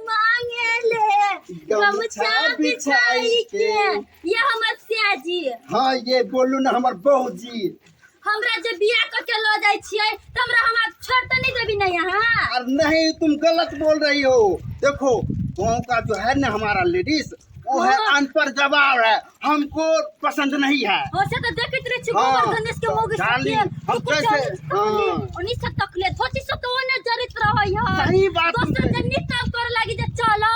मांगे ले गमछा बिछाई के। ये हमर सियाजी। हाँ ये बोलू ना हमार बहू जी। हमरा जे बियाह क के लो जाय छियै त हमरा हमार छोड़ त नहीं देबी नहीं यहाँ। और नहीं तुम गलत बोल रही हो। देखो गाँव का जो है ना हमारा लेडीज वो है अनपढ़ गवार है, हमको पसंद नहीं है। हो से तो देखत रह छी हाँ, गोबर गणेश के मोग डार्लिंग, हम कैसे हाँ 19 तक ले 25 तो ओने जरित रहै है। सही बात दोस्त है। के निकाल कर लागी जे चलो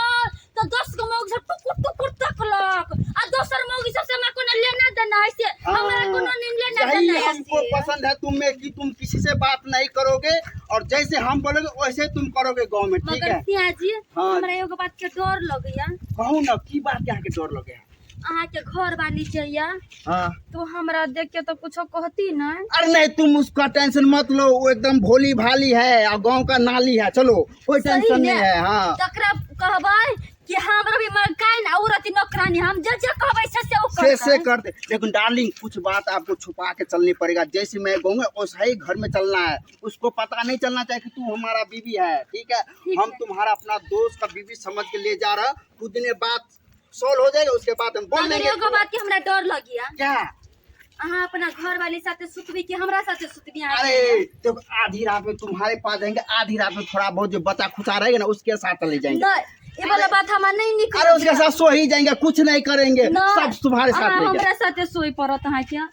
तो दोस्त के मोग से टुकुर टुकुर तकलक आ दोसर मोग सबसे हमरा कोनो लेना देना है से हमरा कोनो नहीं लेना यही देना है। हमको पसंद है तुम में कि तुम किसी से बात नहीं करोगे और जैसे हम बोलोगे वैसे तुम करोगे गाँव में, ठीक मगर है। सियाजी हाँ। हमरा एगो बात के डर लगैया। कहू ना की बात यहाँ के डर लगे है। अहाँ के घर वाली चाहिए हाँ तो हमरा देख के तो कुछ कहती ना। अरे नहीं तुम उसका टेंशन मत लो, वो एकदम भोली भाली है और गांव का नाली है, चलो कोई टेंशन नहीं है। हाँ तकरा कहबै कि हमरा भी मकान औरत नौकरानी हम जे कहबै से करते। लेकिन डार्लिंग कुछ बात आपको छुपा के चलनी पड़ेगा। जैसे मैं कहूँगा वैसा ही घर में चलना है, उसको पता नहीं चलना चाहिए कि तू हमारा बीवी है, ठीक है। हम तुम्हारा अपना दोस्त का बीवी समझ के ले जा रहा, कुछ दिन बाद सोल्व हो जाएगा, उसके बाद हम बोल देंगे। एगो बात के हमरा डर लगिया। क्या? अहाँ अपना घर वाली साथे सुतबी कि हमरा साथे सुतबी? अरे तो आधी रात में तुम्हारे पास जाएंगे, आधी रात में थोड़ा बहुत जो बचा खुचा रहेगा ना उसके साथ ले जाएंगे। ये वाला बात हमार नहीं निकल। अरे उसके साथ सो ही जाएंगे, कुछ नहीं करेंगे, सब तुम्हारे साथ ले हमरा साथे सोई पड़त है क्या?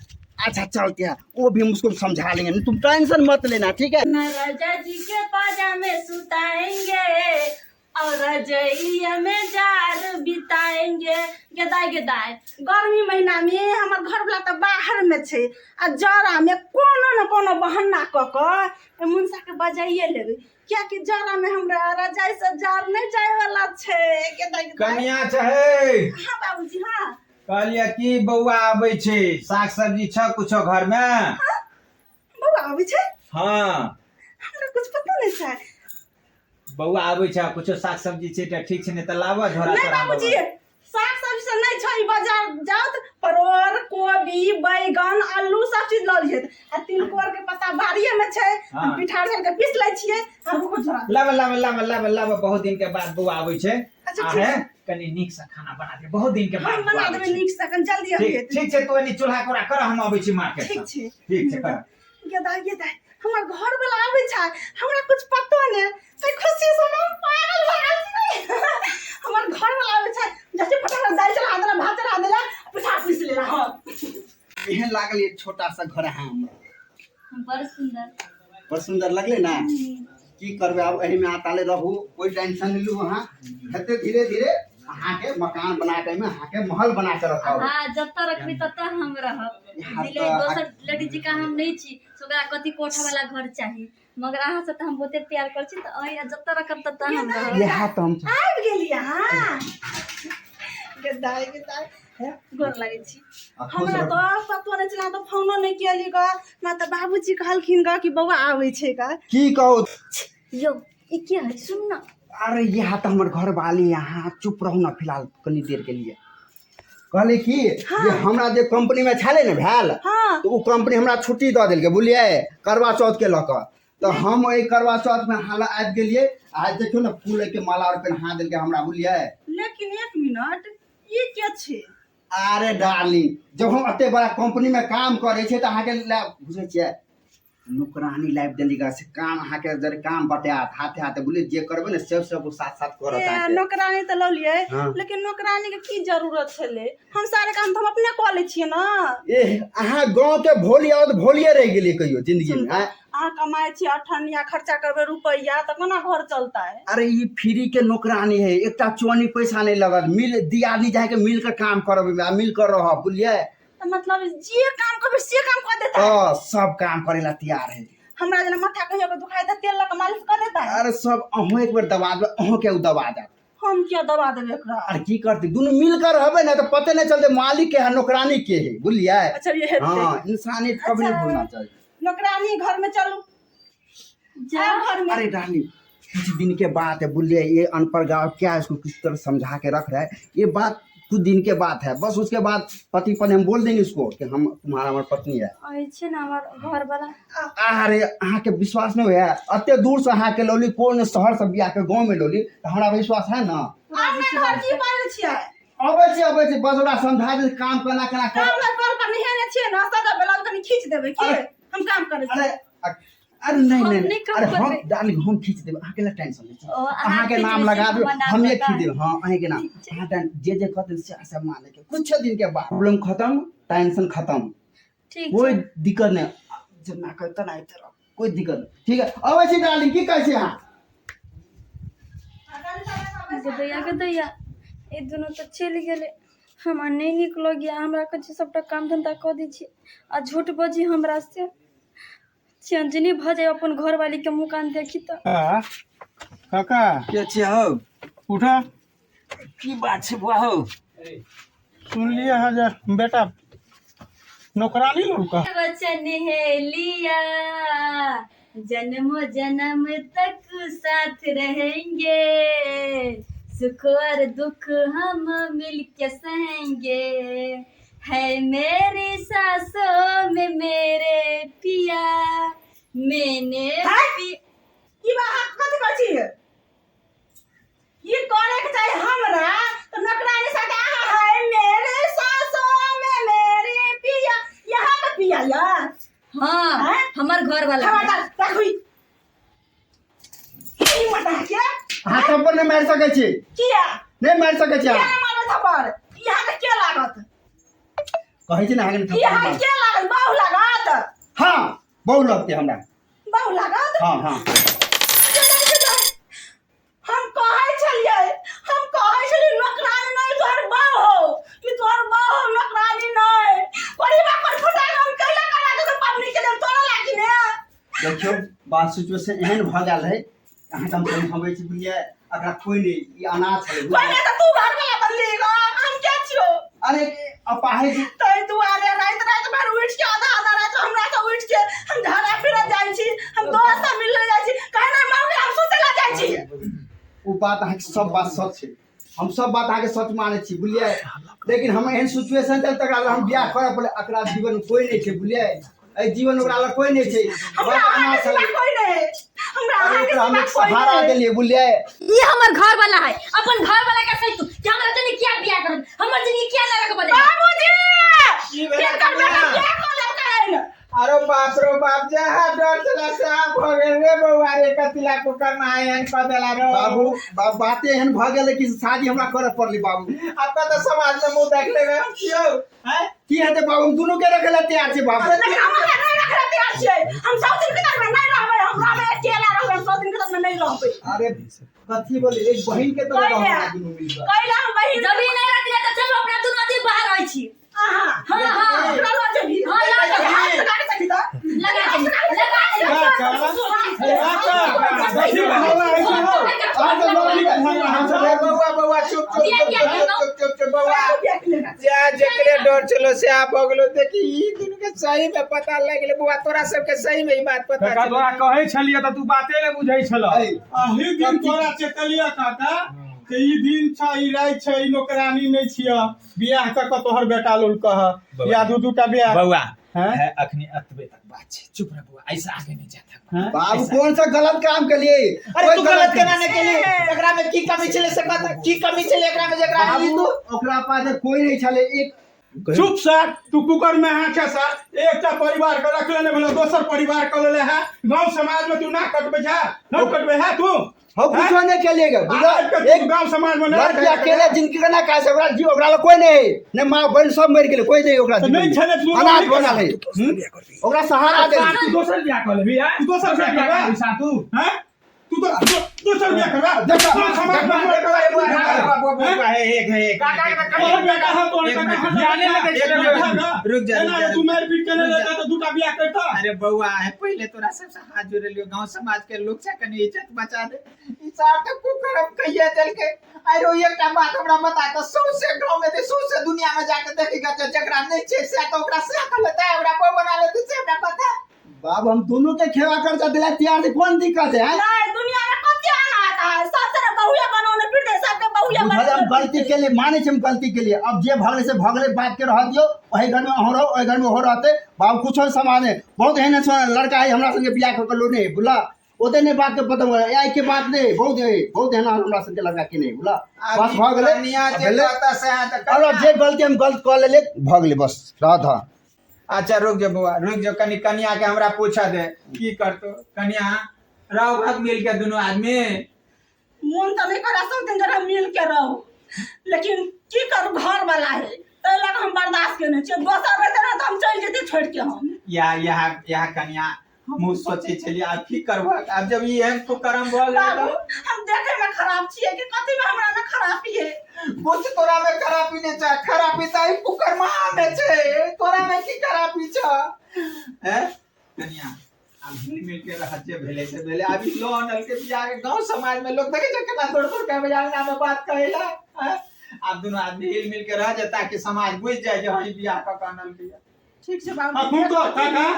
अच्छा चलते हैं, वो भी हम उसको समझा लेंगे, तुम टेंशन मत लेना, ठीक है। राजा जी के पाजामे सुताएंगे और रजैया में जार बिताएंगे। गेदाय गेदाय गर्मी महीना में हमार घर वाला तो बाहर में छे आ जरा में कोनो न कोनो बहाना क के मुंसा के बजाइए लेबे, क्या कि जरा में हमरा रजाई से जार नहीं जाए वाला छे। गेदाय गेदाय कन्या चाहे हां बाबूजी हां कहलिया की बौआ आबै छै, साग सब्जी छ कुछो घर में? बौआ आबै छे? हाँ हमरा कुछ पता नहीं छे। बौआ आबै छै, कुछो साग सब्जी छै त ठीक छै, नहीं त लावा झोरा नहीं पर बाबूजी साग सब्जी से नहीं छे, बाजार जात परोर कोबी बैगन आलू सब चीज ल लियत आ तिलकोर के पत्ता बाड़ीए में छे, हम पिठार झल के पीस लै छिए हम को झोरा लावा लावा लावा लावा लावा। बहुत दिन के बाद बौआ आबै छै। अच्छा, आ है कनी नीक से खाना बना दे, बहुत दिन के बाद हम बना देबे नीक से, कन जल्दी आबिए। ठीक छै, तो एनी चूल्हा कोरा कर, हम आबै छी मार्केट से। ठीक छै ठीक छै कर। गेदाय गेदाय हमर घर वाला आबै छै, हमरा कुछ पतो नै, से खुशी से हम पागल भ गेल छी। हमर घर वाला आबै छै, जैसे फटाफट दाल चढ़ा देला, भात चढ़ा देला, पिठार पीस लेला। हां एहन लागल ये छोटा सा घर है हमरा, बड़ सुंदर बड़ सुंदर लगले ना। की करबे अब एही में आताले रहू, कोई टेंशन नहीं लू। वहाँ हेते धीरे धीरे अहाँ के मकान बना के में अहाँ के महल बना के रखाओ। हां जब तक रखबी तब तक हम रहब। दिले दोसर लेडीज का हम नहीं छी, सोकरा कथि कोठा वाला घर चाहिए, मगर अहाँ से त हम बहुते प्यार कर छी, त अइ जब तक रखब तब तक हम रहब। यह तो हम आबि गेलियै। हां गेदाय गेदाय गोर लागै छी। हमरा तो पतो नहीं चला, तो फोनो नहीं केली ग, ना तो बाबूजी कहलखिन ग कि बौआ आबै छै ग। की कहू यो ई क्या है सुन ना। अरे यह तो हमर घर वाली, यहाँ चुप रहू ना फिलहाल कनी देर के लिए। कहले कि जे हमरा जे कंपनी में छले ने भेल, तो वो कंपनी हमरा छुट्टी दऽ देलकै, बुझलिए, करवा चौथ के लऽ कऽ। तो हम एहि करवा चौथ में हाला आबि गेलिए। आज देखियो ना फूल के माला और पहना देलकै हमरा, बुझलिए। लेकिन एक मिनट ये क्या छे? अरे डार्लिंग जब हम अते बड़ा कंपनी में काम करे छे, तो अहाँ के बुझे छिए नौकरानी लाइफ देलिगा से काम अहाँ के जरे काम बटात हाथे हाथे, बुझलिए, जे करबे ने सब साथ साथ करत अहाँ के। नौकरानी तो लौ लिए, लेकिन नौकरानी के की जरूरत छले? हम सारे काम तो हम अपने कऽ लै छिए ना। ए अहाँ गांव के भोली और भोलिए रह गेलिए कहियो जिंदगी में। अहाँ कमाए छी अठनिया, खर्चा करबे रुपया, तो केना घर चलता है? अरे ये फ्री के नौकरानी है, एकटा चोनी पैसा नहीं लगल, मिल दियानी जाके मिल कर काम करबे, मिल कर रह, बुझलिए। तो मतलब जे काम करबे से काम कर देता है? सब काम करेला तैयार है। हमरा जना माथा कहियो के दुखाई त तेल लगा मालिश कर देता है। अरे सब अहों एक बार दबा दे, अहों के दबा जात। हम क्या दबा देबे एकरा? अरे की करती, दोनों मिलकर रहबे ना तो पते नहीं चलते मालिक के है नौकरानी के है, बुझलिए। अच्छा ये है। हां इंसानियत कभी नहीं भूलना चाहिए। नौकरानी घर में चलू जा घर में। अरे डार्लिंग कुछ दिन के बाद है, बुझलिए, ये अनपढ़ गाँव क्या इसको किस तरह समझा के रख रहा है, ये बात कुछ दिन के बात है, बस उसके बाद पति पत्नी हम बोल देंगे उसको कि हम तुम्हारा हमार पत्नी है। ऐसे ना हमार घर वाला अरे अहाँ के विश्वास नहीं है, अत्ते दूर से अहाँ के लोली कोन शहर से बिया के गाँव में लोली तो हमारा विश्वास है ना। हमने घर की बात छियै अबै छी बस ओकरा समझा दे काम केना केना कर। काम ना कर कर नहीं ने छियै ना सदा ब्लाउज कनी खींच देबै की हम काम करे अरे छियै। अरे नहीं हम नहीं नहीं काम अरे हम करबै। डार्लिंग हम खींच देबै, अहाँ के लिए टेंशन नहीं ओ, छै, अहाँ अहाँ के खींच नाम देबै, लगा देबै, हमर नाम हम ये लगा खींच देबै। हां अहीं के नाम अहाँ जे कहते से सब माने के कुछ दिन के बाद प्रॉब्लम खत्म, टेंशन खत्म, ठीक कोई छै। दिक्कत नहीं। जब मैं कहता ना इधर कोई दिक्कत नहीं, ठीक है। अबै छी डार्लिंग की कहै छी अहाँ? गदैया ए दुनू तो चलि गेलै, हमरा नहीं नीक लगिया। हमरा कहे सबटा काम धंधा कऽ दै छी आ झूठ बजी हमरा से चंजनी भ जाए अपन घरवाली के मुँह कान देखी तो। काका के छी हो? उठा। की बात छै बुआ हो? सुन लिया है जे बेटा नौकरानी लोग का वचन है लिया जन्मों जन्म तक साथ रहेंगे, सुख और दुख हम मिलके सहेंगे, है मेरी सांसों में मेरे पिया मैंने ई बा कथि कहै छियै? ये करे के चाही हमरा तो नौकरानी साथे आहा है मेरे सांसों में मेरे पिया यहाँ का पिया यार। हाँ हैं? हमार घर वाला खबरदार देखुई ई मटा के अहाँ थप्पड़ नहीं मार सकै छी, किया नहीं मार सकै छी किया अहाँ। ना मारबै थप्पड़? यहाँ के के लागत? कहै छी ना अहाँ के थप्पड़ यहाँ मार। के लागत? बाहु लागत? हां बहु लगते हमरा। बाहु लागत? हां हां हम कहै छलियै नौकरानी नहीं तोहर बाहु हो कि तोहर बाहु नौकरानी नहीं परिवार पर फटा हम कैला करा के पत्नी के दिन तोरा लागी ने। देखियो बात सिचुएशन एहन भ गेल है, अहाँ कम समझाबै छी बुझलिए, अकरा कोई नहीं, ई अनाथ है पहले तो तू घर वाला बनली हम क्या छियो? अरे अपाहे जी तै तू आरे रात रात भर उठ के आधा रात हमरा से उठ के हम घरे फिर जाइ छी, हम दोस्त से मिलने जाइ छी, कहे नहीं मां हम सुते ला जाइ छी। वो बात अहाँ के सब बात सच है, हम सब बात अहाँ के सच माने छी बुझलिए, लेकिन हम एहन सिचुएशन चल तक हम बियाह करे पड़े, अकरा जीवन में कोई नहीं छै बुझलिए, ए जीवन ओकरा लग कोई नहीं छै। हमरा आगे से कोई नहीं, हमरा आगे से हम कोई सहारा नहीं। देलिए बुझलिए। ये हमर घर वाला है, अपन घर वाला का सही तू कि हमरा जने क्या बियाह कर, हमर जने क्या लगा के बने। बाबूजी ई बेटा के करबे कनिया। क्या कोला कहन? अरे बाप रे बाप जहाँ डर चला साफ हो गेल रे बउआ रे, कतिला को करना है क देला रो बाबू बातें एहन भ गेल कि शादी हमरा करे पड़ली बाबू। आपका तो समाज में मुंह देख लेबे हम कियो हैं की हेतै बाबू, हम दुनू के रखे ला तैयार छै बाबू। लेकिन हम नहीं रख रहे छियै, हम सब दिन के तक में नहीं रहबै, हमरा में अकेला रहबै, हम सब दिन के तक में नहीं रहबै। अरे कथी बोले, एक बहिन के तरह कहले रहना दुनू मिलकर। कहले हम बहिन जब नहीं रहती त चलो अपना दुनू आदमी बाहर रहै छी। आहा हाँ, हाँ। ओकरा लऽ जेबही। हाँ, लऽ जेबही। हाथ लगा के देखी तऽ। लगा दे बउआ चुप बउआ जा जेकरे डर चलो से आप हो गेलो, देखी ई दुनु के सही में पता लग गेले बउआ, तोरा सबके सही में ई बात पता काका चल। तोरा कहै छलिए त तू बाते ने बुझै छल। ऐ, अही दिन तोरा चेतलिया काका के ई दिन छ, ई रात छ, ई नौकरानी नहीं छिय, बियाह क के तोहर बेटा लोल कह या दू दूटा बियाह। बउआ हैं? है अखनी अतबे तक बात छै, चुप रह बउआ, ऐसा आगे नहीं जाता। हैं? बाबू कौन सा गलत काम के लिए? अरे तू गलत कराने के लिए एकरा में की कमी छले से बता, की कमी छले एकरा में जेकरा में बाबू तू ओकरा पास कोई नहीं छले, एक चुप सर, तू कुकर में आके सर एकटा परिवार के रख लेने भेलो, दोसर परिवार कर लेले है, गांव समाज में तू ना कटबे जा, ना कटबे है तू हो कुछ नहीं के लिए एक गांव समाज में लड़की अकेले जिंदगी के ना काहे से ओकरा जी ओकरा कोई नहीं, ने मां बहन सब मर गेले, कोई नहीं ओकरा तो नहीं छले तू अनाथ बना है, ओकरा सहारा दे। तू दोसर बियाह कर लेबी है, तू दोसर बियाह करबा सा तू हैं, तू तो दोसर बियाह करबा देखा गांव समाज में रुक जा तू मार पीट के ले लेता तो दूटा बियाह करता। अरे बउआ है पहले तोरा सबसे हाथ जोड़े लियो, गांव समाज के लोग से कनी इज्जत बचा दे, ई साथ को करम कहिया चल के आरो एकटा बात हमरा बता के सौसे गांव में दे सौसे दुनिया में जाके देखेगा तो जकरा नहीं छे से तो ओकरा से कर लेता है, हमरा को बना लेते से हमरा पता। बाबू हम दोनों के खेवा कर दिला तैयार, कौन दिक्कत है? नहीं दुनिया में कौन जाना आता है, सबसे बहुया बनाने फिरते सबके बहु उया बुझल हम गलती के लिए माने छी हम गलती के लिए। अब जे भगले से भगले बात के रह दियो वही घर में हो रहो ओही घर में हो रहते बाबू कुछ समाने बहुत है ना लड़का है हमरा संगे बियाह कर लो नहीं बुला ओते नहीं बात के पता आई के बात नहीं बहुत है ना हमरा संगे लड़का के नहीं बुला बस भगले और जे गलती हम गलत कर ले भगले बस रह था। अच्छा रुक जा बुआ रुक जा कनी कन्या के हमरा पूछा दे की करतो कन्या रहो भाग मिल के दोनों आदमी मन तो नहीं करा सब दिन जरा मिल के रहो लेकिन की करू घर वाला है तै लग हम बर्दाश्त के नहीं छै दोसर रहते ना तो हम चल जेते छोड़ के हम या कन्या हम सोचे चलिए आप की करबो अब जब ये हम तो कर्म बोल बाबू हम देखे में खराब छिए कि कथि में हमरा में खराबी है कुछ तोरा में खराबी नहीं छ खराबी ताई कुकर्मा में छे तोरा में की खराबी छ हैं कन्या अब हिल मिल के रहते भेले से भेले अभी लो नल के बियाह के गांव समाज में लोग देखे छ केना तोड़ तोड़ के बजाना में बात कहेला आप दोनों आदमी हिल मिल के रह जाए ताकि समाज बुझ जाए जो हई बियाह का कानल के ठीक से बाबू अखुन तो काका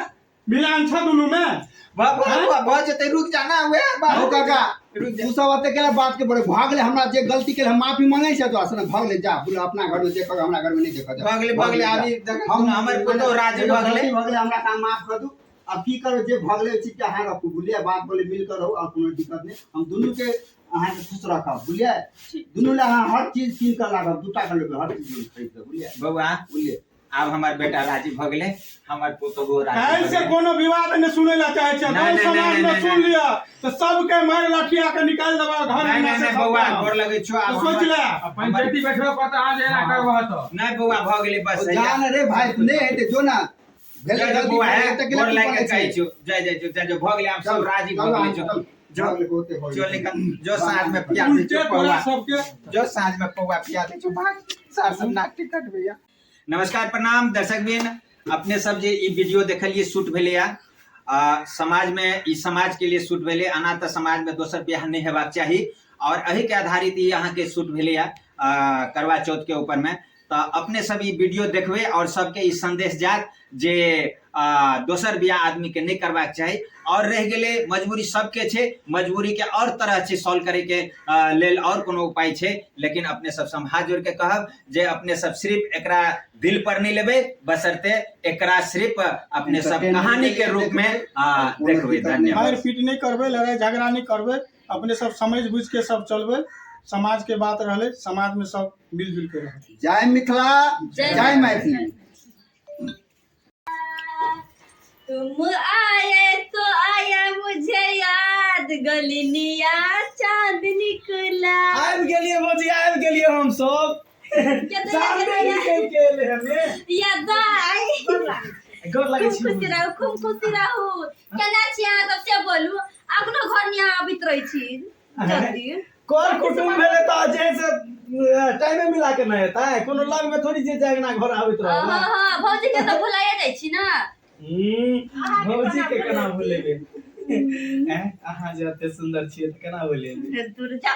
मिलान छ दुनु में बाबा जते रुक जाना हुए ओ काका तू सब आते केला बात के बड़े भागले हमरा जे गलती के हम माफी मांगे छै तो असन भागले जा बुला अपना घर में देखो हमरा घर में नहीं देखो भागले अभी हम हमर को तो राज भागले हमरा काम माफ कर दू। अब की करो जे भागले छी के हां रखू बुलिया बात बोले मिल कर रहो और कोनो दिक्कत नहीं हम दोनों के अहाँ के खुश रखब बुलिया दोनों ला हर चीज किन कर लागब दूटा कर लेब हर चीज खरीद के बुलिया बबुआ बुलिया अब हमार बेटा राजी भगले हमार पुतो गो राजी ऐसे कोनो विवाद ने सुने ला चाहे छ गांव समाज में सुन लिया तो सबके मार लाठिया के निकाल देबा घर में से बबुआ गोर लगे छ अब सोच ले पंचायती बैठो पता आ जेना करबो तो नहीं बबुआ भगले बस जान रे भाई तू नहीं हेते जो ना जय बबुआ है गोर लगे कहै छ जय भगले आप सब राजी भगले छ जो लेकिन जो साथ में पिया दे छ पौवा सबके जो साथ में पौवा पिया दे छ भाग सार सब नाक टिकट भैया। नमस्कार प्रणाम दर्शक बिन अपने सब जे ई वीडियो देखलिए शूट भेले समाज में ई समाज के लिए शूट भेले अनाथ समाज में दोसर बियाह नहीं हेबाक चाहिए और अही के आधारित ई यहाँ के शूट भेले करवा चौथ के ऊपर में तो अपने सब ई वीडियो देखबे और सबके ई संदेश जात जे दोसर बियाह आदमी के नहीं करबाक चाहिए और रह गेले मजबूरी सबके छे मजबूरी के और तरह छे सॉल्व करे के लेल और कोनो उपाय छे लेकिन अपने सब हाथ जोड़ के कहब जे अपने सब सिर्फ एकरा दिल पर नहीं लेबे बसरते एकरा सिर्फ अपने सब कहानी के रूप में देखबे। धन्यवाद। मार पीट नहीं करबे लड़ाई झगड़ा नहीं करबे अपने सब समझ बुझ के सब चलबे समाज के बात रहले समाज में सब मिलजुल के रहे। जय मिथिला जय मैथिली। तुम आए तो आया मुझे याद गलिनिया चांद निकला आबि गेलिए भौजी आबि गेलिए हम सब गेले हमें याद आई गोर लगे खूब खुशी रहू केना छी अहाँ सब से बोलू अपनो घर में आबित रही छी जल्दी कर कुटुम भेले त जैसे टाइम मिला के नहीं होता है कोनो लग में थोड़ी जे जागना घर आबित रहो ना हां भौजी के तो भुलाइए जाइ छी ना भौजी के केना भूलेबे अहाँ जे एते सुंदर छियै त केना भूलेबे दूर जा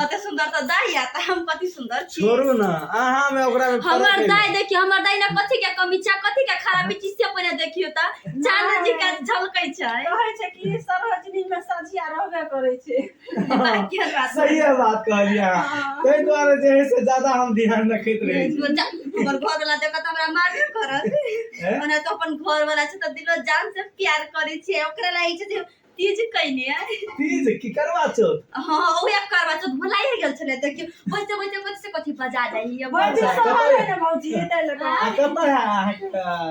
अते सुंदर तो दाई आता हम कति सुंदर छी छोड़ू ना अहाँ में ओकरा में हमर दाई देखियो हमर दाई ना कथि के कमी छ कथि के खराबी चीज से पहिले देखियो त चांद जी का झलकै छै कहै छै कि सरोजनी में सजिया रहबे करै छै के बात सही है बात कहलिए तै द्वारे जे है से ज्यादा हम ध्यान रखैत रही हमर घर वाला देखत हमरा मारबे करत ओना तो अपन घर वाला छै त दिलो जान से प्यार करै छै ओकरा लागि छै तीज कइने तीज की करवा चौथ हां ओया करवा चौथ भुलाइ गेल छले देखियो बैठे से कथि बजा जाइए भौजी सब है ना भौजी एतै लगा कतऽ है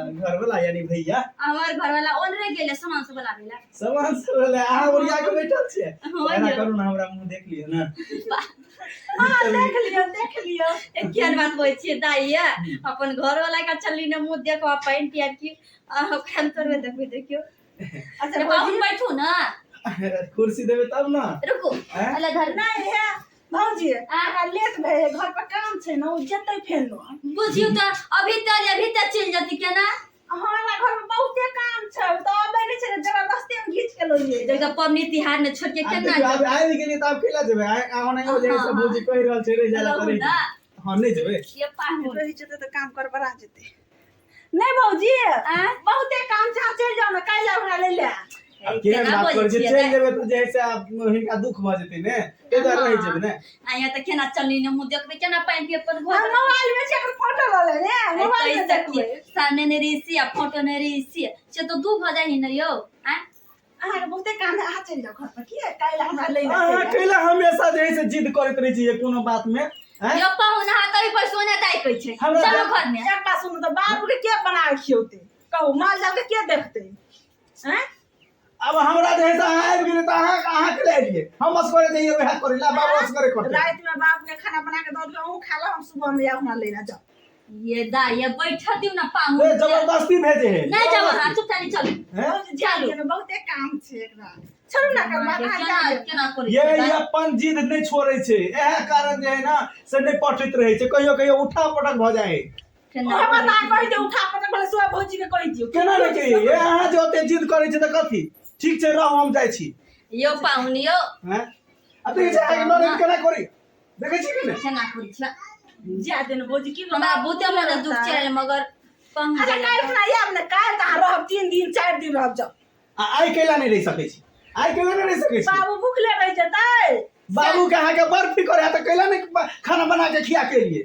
घर वाला यानी भैया हमर घर वाला ओनरे गेले सामान सब लाबेला सामान सब वाला अहाँ ओरिया के बैठल छियै हां एना करू ना हमरा मुंह देख लियो ना हां देख लियो केहन बात बोलै छियै दाई अपन घर वाला का चलली ने मुंह देखो पैंट यार की खान करबे देखियो अच्छा बाबू बैठू ना कुर्सी देबे तब ना रुको अल्लाह धर नहीं है भौजी आहा लेट भए घर पर काम छै ना जतै फेनो बुझियो त अभी त चल जाती के ना हमारा घर में बहुते काम छै तो अबे नहीं छै जबरदस्ती हम घीच के लोलिए जगह पबनी तिहार ने छोड़ के केना अब आइ गेली त अब खेला जेबे आवन आयो जे सब भौजी कहि रहल छै रे जाला करे हां नहीं जेबे ये पाहुन रही छै त काम कर बरा जेते नहीं भौजी बहुते काम छै चल जाओ ना काल्हि हमरा ले ले अब केहन बात कर जे चल जेबे तो जैसे आप हिनका दुख भ जेतै ने इधर रह जेबे ने आया त केना चलनी ने मुंह देखबे केना पाइन के पर हम मोबाइल में से फोटो ल ले ने मोबाइल में देखिए सामने ने रीसी आ फोटो ने रीसी से तो दू भ जाई न यो हैं अहाँ के बहुते काम है, अहाँ चल जाओ घर पर की काइला हमरा ले हां कैला हमेशा जैसे जिद करैत रही छी कोनो बात में हैं यो पाहुना कहीं पर सोने दाई कहै छै चलो घर में एक बात सुन तो बाबू के के बना खियोते कहू माल जाल के के देखते हैं अब हमरा जैसा आबि गेलै त अहाँ के ले लिए हम असगरे जइए वह करेला बाबू असगरे करते रात में बाप ने खाना बना के दो दियो हम खा लो, हम सुबह में अपना लेना जाओ ये दा ये बैठा दियो ना पाहुन ए जबरदस्ती भेजे है नहीं जाओ हां चुप तानी चल हैं चलो में बहुते काम छे एकरा छोड़ू ना कर बात केना केना करै ये अपन जिद नहीं छोड़े छे एहे कारण जे है ना से नहीं पटैत रहे छे कहियो कहियो उठा पटक भ जाए केना हम बता कहि दे उठा पटक बोले सुबह भौजी के कहि दियो केना रे के ये अहाँ जो ओते जिद करे छे त कथी ठीक छे रहो हम जाय छी यो पाहुन यो हैं अब ये जाके न केना करी देखे छी कि ने केना करै छै जा देन भौजी की हमरा बहुते मन दुख छै मगर पाहुन अच्छा काल ना याब ने काल ता रहब 3 दिन 4 दिन रहब जाओ आई केला नहीं रह सके छी आई केला नहीं रह सके छी बाबू भूखले रह जतै बाबू के अहाँ के बड़ फिकर है त केला नहीं खाना बना के खिया के लिए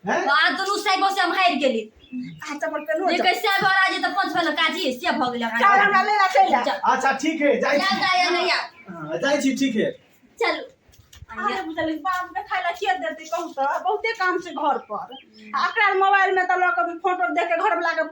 हैं आ दुनु साइबो से हम हारि गेली अच्छा पर पेनो जे कैसे घर आ जे त पांच वाला काजी से भ गेल चाल हमरा ले चल जा अच्छा ठीक है जाय या छी या नहीं या हाँ, जाय छी ठीक है चलो अरे बुझल बाबू के खाइला के देते कहू त बहुते काम छै घर पर एकरा मोबाइल में त लोग के फोटो देख के घर वाला के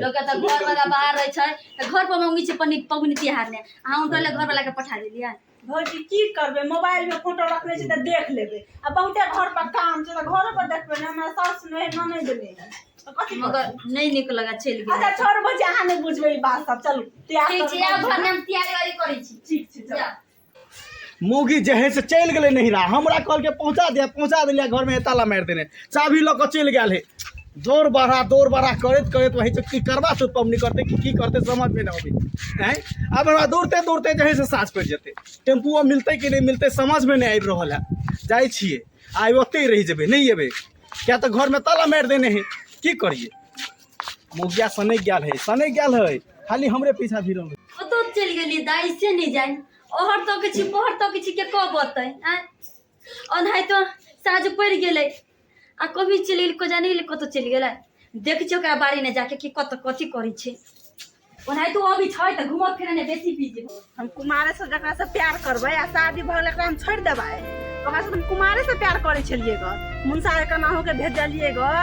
लोग त घर वाला बाहर रहे छै त घर पर मंगी छै पबनी तिहार ने अहाँ उनका ले घर वाला के पठा देलिए भौजी की करबे मोबाइल में फोटो रखले छै त देख लेबे आ बहुते घर पर काम छै त घर पर देखबे ने हमरा सास ने ननै देले त कथि मगर नहीं निक लगा चल गेल अच्छा छोड़ भौजी अहाँ नहीं बुझबे ई बात सब चलू तैयार ठीक छै अब घर में तैयारी करै छी ठीक छै चल मोगी जहे से चल गए नहीं रहा हमरा कल के पहुंचा दिलिया घर में ताला मार देने चाबी लक चल गया है दौड़ बढ़ा करत करत वही से की करवा तो पबनी करते की करते समझ में ना अभी हैं अब हमरा दौड़ते जहे से साँझ पड़ जेते टेम्पुओ मिलते कि नहीं मिलते समझ में नहीं आबि रहल है जाय छिए आइ ओते रह जेबे नहीं एबे क्या तो घर में ताला मार देने है की करिए मोगिया सने गेल है खाली हमरे पीछा भी रह तो चल गेली दाई से नहीं जाए ओहर तो किछि पोहर तो किछि के कब बतै हैं ओनाहि तो साँझ पड़ गेलै आ कभी चलि को जाने ले कत चल गेलै देख छियो ओकरा बाड़ी ने जाके कि कत कथी करै छै ओनाहि तो अभी छै त घुमत फिरत ने बेसी पीजे हम कुमारे से जकरा से प्यार करबै आ शादी भऽ गेल एकरा हम छोड़ देबै ओकरा से हम कुमारे से प्यार करै छलिए ग मुंसा के नाहो के भेजलिए ग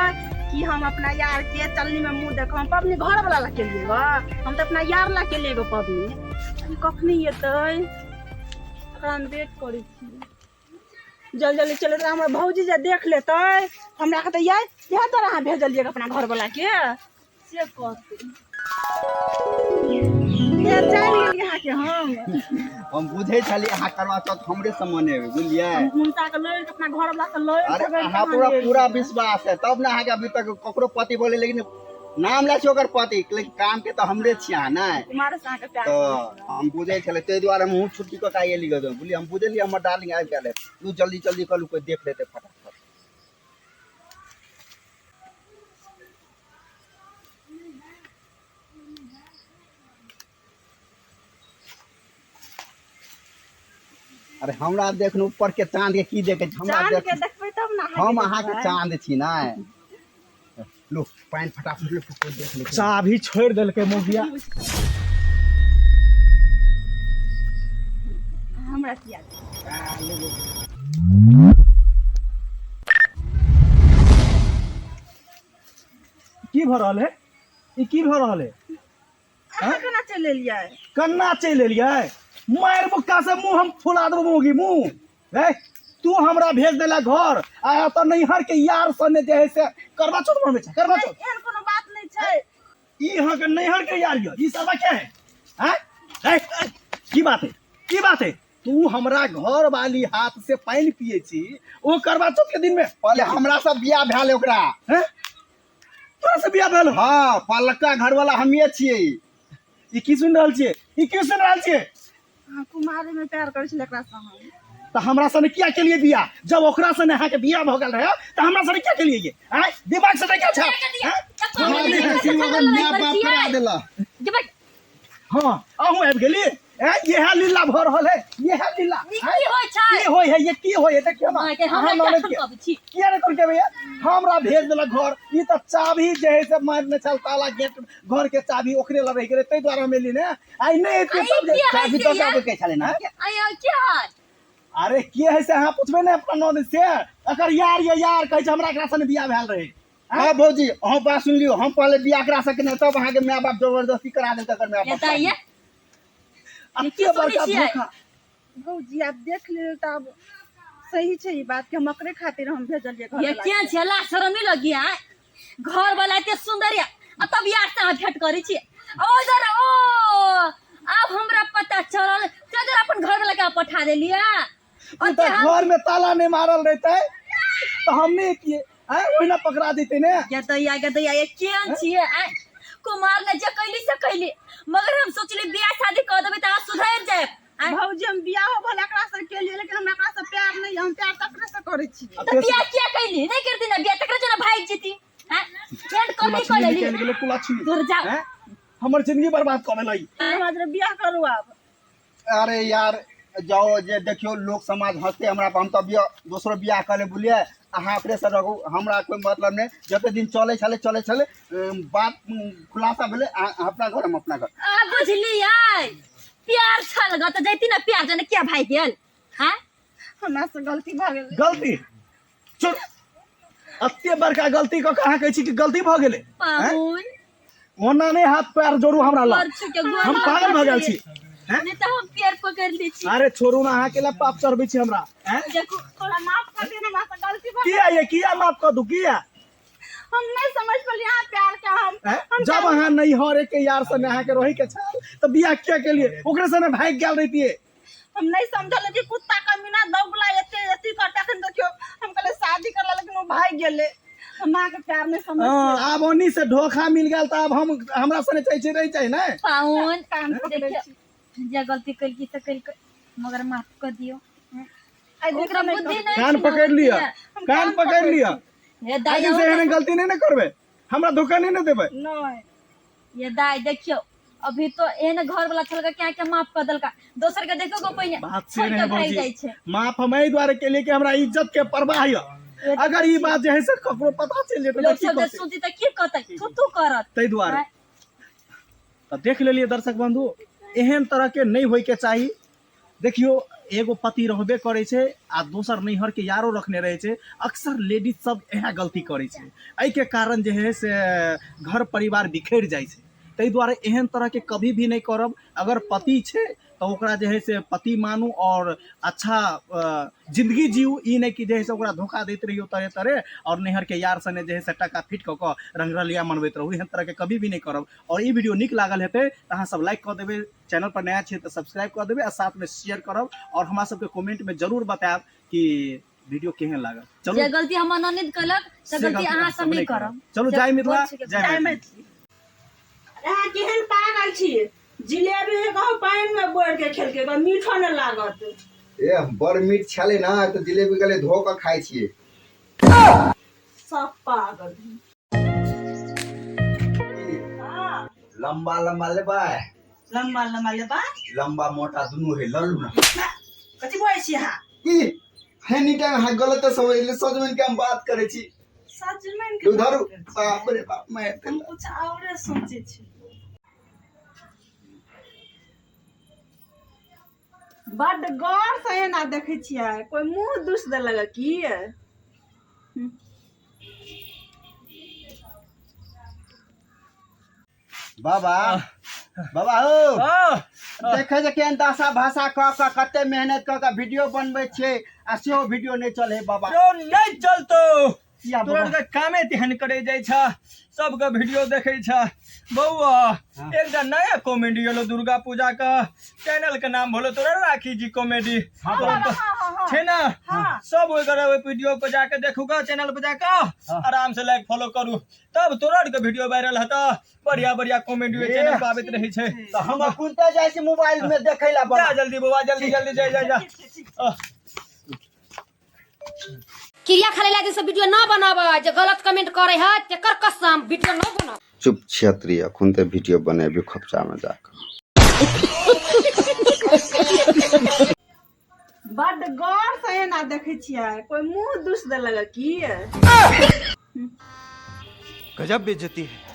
कि हम अपना यार के चलनी में मुंह देखो हम पबनी घर वाला ला के लिए ग हम तो अपना यार ला के लिए ग पबनी कखनी एतै एकरा हम वेट करै छी जल्दी चले तो हमरा भौजी जे देख लेतै हमरा के त यह तरह अहाँ भेजलिए अपना घर वाला के से कहते ये जान गेल यहाँ के हम बुझे छली अहाँ करवा चौथ हमरे से मनेबे बुझलिए मुंसा के लय अपना घर वाला के लय अरे अहाँ पूरा विश्वास है तब ना अहाँ के अभी तक ककरो पति बोले लेकिन नाम लै छै ओकर पति लेकिन काम के तो हमरे छियै अहाँ नै कुमार से के प्यार तो हम बुझे छले ताहि दुआरे हम छुट्टी को काहे लिख दो बोली हम बुझलिए हमर डार्लिंग आबि गेल तू जल्दी कलू कोई देख लेते फटाफट अरे हमरा देखनु ऊपर के चांद के की देखे हमरा चांद देख के देखबै तब ना हम अहाँ के चांद छी नै लो पानी फटाफट ले कोई देख ले चाबी छोड़ देलकै मोगिया हमरा किया की भ रहल है ई की भ रहल है अहाँ केना चल एलियै कन्ना चल एलियै मार मुक्का से मुंह हम फुला देबो मोगी मुंह ए तू हमरा भेज देला घर आया तो नैहर के यार सने जे है से करवा चौथ में छै करवा चौथ एहन कोनो बात नहीं छै ई यहाँ के नैहर के यार ये सब क्या है हैं की बात है तू हमरा घर वाली हाथ से पानी पिए छी ओ करवा चौथ के दिन में पहले हमरा सब बियाह भेल ओकरा हैं तोरा से बियाह भेल हां पलका घर वाला हमिए छियै ई की सुन रहल छियै हां कुमारे में प्यार करै छलै एकरा से हम तो हमरा सने क्या के लिए बियाह जब ओकरा सने अहाँ के बियाह भ गेल रहे तो हमरा सने क्या के लिए ये हैं दिमाग से क्या छै हमरा देखै छी ओकर माय बाप करा देला हाँ अहूँ आबि गेली यह लीला भऽ रहल है यह लीला ई की होइ छै की होय है ये की होय है देखियो ना माय के हमरा अहाँ ननद क्या के- ठकाबै छी किया नहीं करके भैया हमरा भेज देलक घर ई त चाभी जे है से मारने चल ताला गेट घर के चाभी ओकरे ल रह गेले तै द्वारा हम एली ने आई नहीं एती आई तब जे- किया है चाबी से तो यार? सब के छले ना आय क्या है अरे के है से अहाँ पूछबे ने अपना ननद से अकर यार ये यार कहै छै हमरा एकरा संगे बियाह भेल रहे हाँ भौजी अहाँ बात सुन लियो हम पहले बियाह करा सके तब अहाँ के माय बाप जबरदस्ती करा देलक अगर माय ये बाप ताइए अत्ते बड़का सुनै छियै? धोखा भौजी आप देख ले तब सही छै ई बात के हम ओकरे खातिर हम भेजलिए घर ये क्या छला शर्म नहीं लगी है घर वाला एते सुंदर है आ तब यार से भेंट करै छी ओ जरा ओ अब हमरा पता चलल जरा अपन घर वाला के पठा देलिए तू तो घर में ताला नहीं मारल रहते तो हमने किए ओहिना पकड़ा देते ने गदैया ये केहन छियै आय कुमार ने जे कैली से कैली मगर हम सोचली बियाह शादी कर देबै त सुधर जाए भौजी हम बियाह भला एकरा से के लिए लेकिन हमरा एकरा से प्यार नहीं हम प्यार तकरे से करे छी तो बियाह क्या कैली नहीं करती ना बियाह तकरे जना भाग जेती हैं पेट कमी कर लेली निकल गेले कुलाछी दूर जा हैं हमर जिंदगी बर्बाद कर देलै हमरा जरा बियाह करू अब अरे यार जाओ जे देखियो लोग समाज हंसते हमरा पर हम तो दूसरो बियाह करे बुलिए अहाँ अपने से रहू हमरा कोई मतलब नहीं जते दिन चले छले बात खुलासा भेले अपना घर हम अपना घर आ बुझलियै प्यार छल ग त जैती ना प्यार जने क्या भाई गेल हैं हमरा से गलती भ गेल गलती चुप अत्ते बड़का गलती को कहाँ कहै छी कि गलती भ गेलै पाहुन ओना नहीं हाथ पैर जोड़ू हमरा ला पर छु के गोर हम पागल भ गेल छी हैं नहीं तो हम पैर पकड़ ली छी अरे छोड़ू ना अहाँ के ला पाप चढ़बै छी हमरा हैं देखो थोड़ा माफ कर देना हमरा से गलती भ किया ये किया माफ कर दू किया हम नहीं समझ पलिए यहाँ प्यार का हम जब अहाँ नहीं हरे के यार से अहाँ के रही के छल तो बियाह क्या के लिए ओकरे से भाग गेल रहितिए हम नहीं समझल कि कुत्ता का मीना दौगला एते करता खन देखियो हम कहले शादी करला लेकिन वो भाग गेले हमरा के प्यार नहीं समझ अब ओनी से धोखा मिल गेल त अब हम हमरा सने चाहिए रही चाहिए ना पाहुन कान पकड़े छी जे गलती कैल की से कैल मगर माफ कर दियो आई ओकरा बुद्धि नहीं कान पकड़ लिया कान पकड़ लिया हे आगे दाई से एहन गलती नहीं ना करबे हमरा धोखा नहीं ना देबे नहीं ये दाई देखियो अभी तो एहन घर वाला छलका क्या क्या माफ कर देलका दोसर के देखो को पहिने बात से नहीं भाग जाई छै माफ हम एहि द्वारे के लिए कि हमरा इज्जत के परवाह है अगर ई बात जे है से ककरो पता चल जेतै लोग त की सब जे करतै सुनती त की कहतै तू करत तै द्वारे त देख लेलिए दर्शक बंधु एहन तरह के नहीं होय के चाहिए देखियो एगो पति रहबे करे छे आ दोसर नैहर के यारो रखने रहे छे अक्सर लेडीज सब यह गलती करे छे एहि के कारण जे है से घर परिवार बिखर जाय छे तै द्वारे एहन तरह के कभी भी नहीं करब अगर पति छे तो ओकरा जे है से पति मानू और अच्छा जिंदगी जीव ई नहीं कि जे है से ओकरा धोखा देत रहियो तरह तरह और नैहर के यार सने जे है से टका फिट क के रंगरलिया मनबैत रहू एहन तरह के कभी भी नहीं करब और ई वीडियो निक लागल हेतै त अहाँ सब लाइक कर देबै चैनल पर नया छे तो सब्सक्राइब कर देबै और साथ में शेयर करब और हमरा सबके कमेंट में जरूर बतायब कि वीडियो केहन लागल जे चलू गलती हम ननद कलक से गलती अहाँ सब नहीं करब चलू जय मिथिला जय मैथिली यहाँ केहन पागल छी जिलेबी कहू पानि में बोर के खेलके मीठो न लागत ए बड़ मीठ छले ना तो जिलेबी गले धो के खाई छिए सब पागल लंबा लंबा लेबा लम्बा लम्बा लेबा लंबा मोटा दुनू है लल्लू ना कथी बोलै छी अहाँ की एनी टाइम हाँ गलत समझ ले सजमन के हम बात करे छी सजमन के उधर बाप रे बाप मैं हम कुछ औरे सोचे छी बड गौर से एना देखे छियै कोई मुंह दुस देलक की बाबा बाबा हो देखे जे केहन दशा भाषा क के कते मेहनत क के वीडियो बनबै छे आ सेहो वीडियो नहीं चले बाबा जो नहीं चलतो किया तोरा बाबा के कामे तेहन करे जाय छ सबके वीडियो देखे छ बौआ एकटा नया कॉमेडी एलो दुर्गा पूजा का चैनल के नाम भलो तोरा राखी जी कॉमेडी छे ना सब ओकर वीडियो पे जाके देखूगा चैनल पे जाके आराम से लाइक फॉलो करू तब तोरा के वीडियो वायरल हता बढ़िया बढ़िया कॉमेडी चैनल पे आबैत रही छे तो हम कुनते जाय छी मोबाइल में देखै ला जा बाबा जल्दी बौआ जल्दी जल्दी जा क्रिया खाले लागे सब वीडियो ना बनाबा जे गलत कमेंट करे है तेकर कसम वीडियो ना बना चुप क्षेत्रीय कुनते वीडियो बनेबी खोपचा में जाकर बड गौर से ना देखे छियै कोई मुंह दुस देलक की गजब बेइज्जती है।